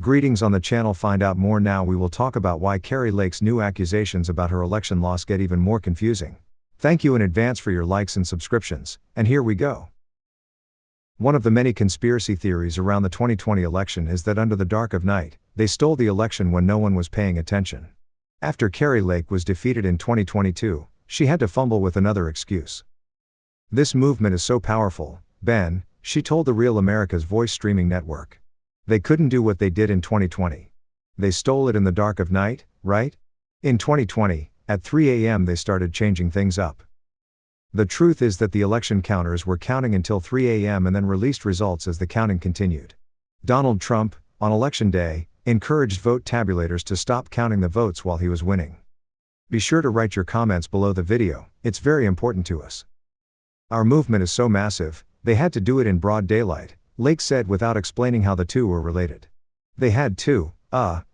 Greetings on the channel. Find out more now. We will talk about why Kari Lake's new accusations about her election loss get even more confusing. Thank you in advance for your likes and subscriptions, and here we go. One of the many conspiracy theories around the 2020 election is that under the dark of night, they stole the election when no one was paying attention. After Kari Lake was defeated in 2022, she had to fumble with another excuse. This movement is so powerful, Ben, she told the Real America's Voice streaming network. They couldn't do what they did in 2020. They stole it in the dark of night, right? In 2020, at 3 a.m. they started changing things up. The truth is that the election counters were counting until 3 a.m. and then released results as the counting continued. Donald Trump, on election day, encouraged vote tabulators to stop counting the votes while he was winning. Be sure to write your comments below the video, it's very important to us. Our movement is so massive, they had to do it in broad daylight, Lake said without explaining how the two were related. They had to,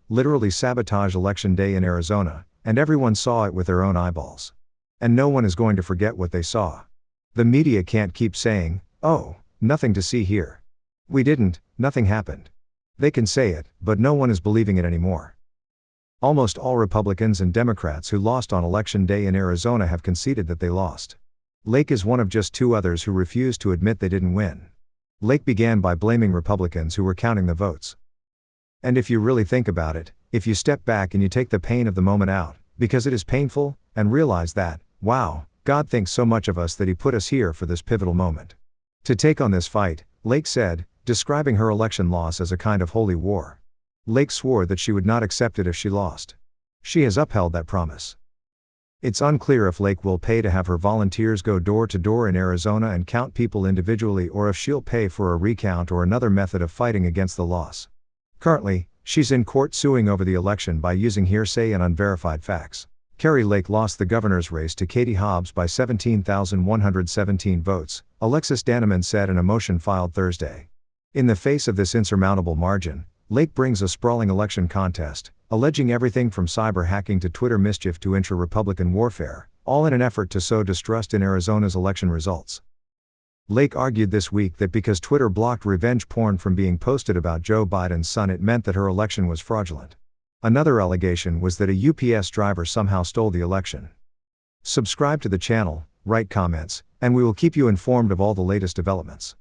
literally sabotage election day in Arizona, and everyone saw it with their own eyeballs. And no one is going to forget what they saw. The media can't keep saying, "Oh, nothing to see here. We didn't, nothing happened." They can say it, but no one is believing it anymore. Almost all Republicans and Democrats who lost on election day in Arizona have conceded that they lost. Lake is one of just two others who refused to admit they didn't win. Lake began by blaming Republicans who were counting the votes. And if you really think about it, if you step back and you take the pain of the moment out, because it is painful, and realize that, wow, God thinks so much of us that He put us here for this pivotal moment. To take on this fight, Lake said, describing her election loss as a kind of holy war. Lake swore that she would not accept it if she lost. She has upheld that promise. It's unclear if Lake will pay to have her volunteers go door to door in Arizona and count people individually, or if she'll pay for a recount or another method of fighting against the loss. Currently, she's in court suing over the election by using hearsay and unverified facts. Kari Lake lost the governor's race to Katie Hobbs by 17,117 votes, Alexis Danneman said in a motion filed Thursday. In the face of this insurmountable margin, Lake brings a sprawling election contest, alleging everything from cyber hacking to Twitter mischief to intra-Republican warfare, all in an effort to sow distrust in Arizona's election results. Lake argued this week that because Twitter blocked revenge porn from being posted about Joe Biden's son, it meant that her election was fraudulent. Another allegation was that a UPS driver somehow stole the election. Subscribe to the channel, write comments, and we will keep you informed of all the latest developments.